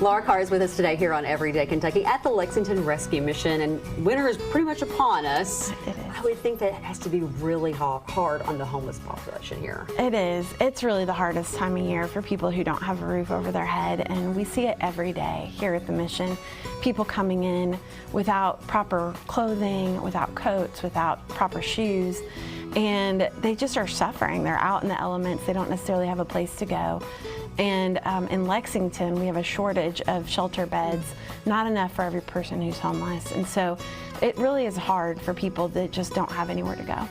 Laura Carr is with us today here on Everyday Kentucky at the Lexington Rescue Mission, and winter is pretty much upon us. It is. I would think that it has to be really hard on the homeless population here. It is. It's really the hardest time of year for people who don't have a roof over their head, and we see it every day here at the mission. People coming in without proper clothing, without coats, without proper shoes, and they just are suffering. They're out in the elements. They don't necessarily have a place to go. And in Lexington, we have a shortage of shelter beds, not enough for every person who's homeless. And so it really is hard for people that just don't have anywhere to go.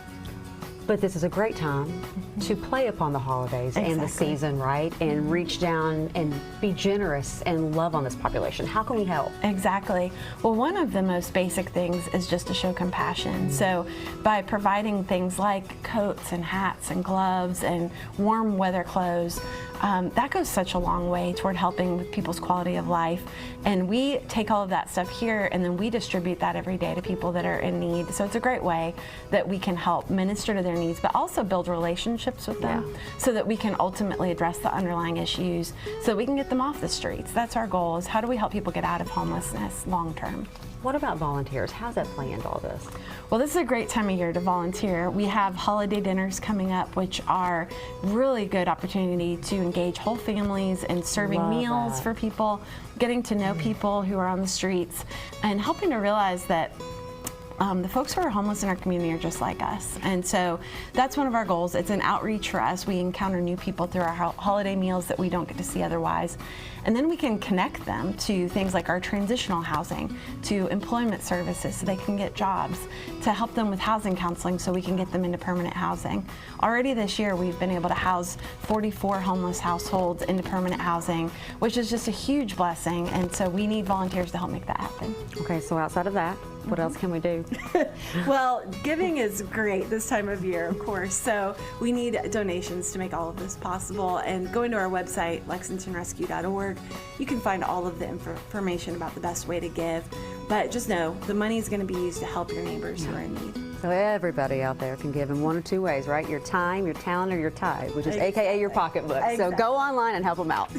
But this is a great time to play upon the holidays and the season, right? And reach down and be generous and love on this population. How can we help? Exactly. Well, one of the most basic things is just to show compassion. So by providing things like coats and hats and gloves and warm weather clothes, that goes such a long way toward helping with people's quality of life. And we take all of that stuff here and then we distribute that every day to people that are in need. So it's a great way that we can help minister to their needs, but also build relationships with them so that we can ultimately address the underlying issues so that we can get them off the streets. That's our goal, is how do we help people get out of homelessness long term. What about volunteers? How's that play into all this? Well, this is a great time of year to volunteer. We have holiday dinners coming up, which are really good opportunity to engage whole families in serving meals for people, getting to know people who are on the streets, and helping to realize that the folks who are homeless in our community are just like us. And so that's one of our goals. It's an outreach for us. We encounter new people through our holiday meals that we don't get to see otherwise. And then we can connect them to things like our transitional housing, to employment services so they can get jobs, to help them with housing counseling so we can get them into permanent housing. Already this year we've been able to house 44 homeless households into permanent housing, which is just a huge blessing. And so we need volunteers to help make that happen. Okay, so outside of that, what else can we do? Well, giving is great this time of year, of course. So we need donations to make all of this possible. And going to our website, lexingtonrescue.org, you can find all of the information about the best way to give. But just know the money is going to be used to help your neighbors who are in need. So everybody out there can give in one of two ways, right? Your time, your talent, or your tithe, which is AKA your pocketbook. So go online and help them out.